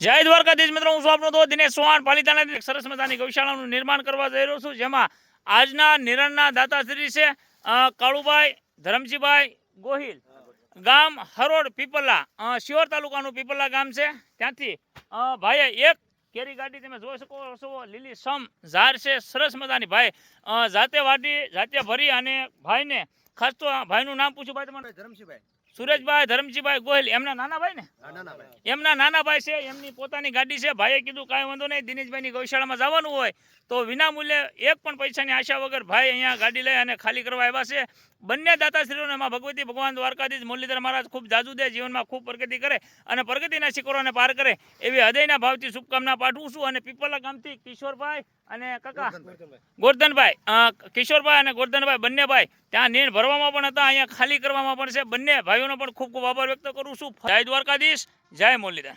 જય દ્વારકાધીશ મિત્રો, હું છું આપનો દોસ્ત દિનેશ ચૌહાણ. પાલિતાણાની સરસ મજાની ગૌશાળાનું નિર્માણ કરવા જઈ રહ્યો છું, જેમાં આજના નિર્ણયના દાતાશ્રી છે કાળુભાઈ ધરમજીભાઈ ગોહિલ, ગામ હરોડ પીપલા, શિહોર તાલુકાનું પીપલા ગામ છે. ત્યાંથી ભાઈએ એક કેરી ગાડી તમે જોઈ શકો છો, લીલી સમ ઝાર છે, સરસ મજાની. ભાઈ જાતે વાટી જાતે ભરી અને ભાઈને ખાસ તો ભાઈનું નામ પૂછ્યું. ભાઈ તમારે ધરમસિંહભાઈ સુરેશભાઈ ધરમજીભાઈ ગોહિલ, એમના નાના ભાઈ ને એમના નાના ભાઈ છે, એમની પોતાની ગાડી છે. ભાઈએ કીધું કાંઈ વાંધો નહીં, દિનેશભાઈની ગૌશાળામાં જવાનું હોય તો વિના મૂલ્યે એક પણ પૈસાની આશા વગર ભાઈ અહીંયા ગાડી લઈ અને ખાલી કરવા આવ્યા છે. બંને દાતાશ્રીઓને માં ભગવતી ભગવાન દ્વારકાધીશ મુરલીધર મહારાજ ખૂબ જાજુ દે, જીવનમાં ખૂબ પ્રગતિ કરે અને પ્રગતિના શિખરોને પાર કરે એવી હૃદયના ભાવથી શુભકામના પાઠવું છું. અને પીપલા ગામથી કિશોરભાઈ અને કાકા ગોરધનભાઈ, કિશોરભાઈ અને ગોરધનભાઈ બંને ભાઈ ત્યાં નીણ ભરવામાં પણ હતા, અહીંયા ખાલી કરવામાં પણ છે. બંને ભાઈઓનો પણ ખૂબ ખૂબ આભાર વ્યક્ત કરું છું. જય દ્વારકાધીશ, જય મુરલીધર.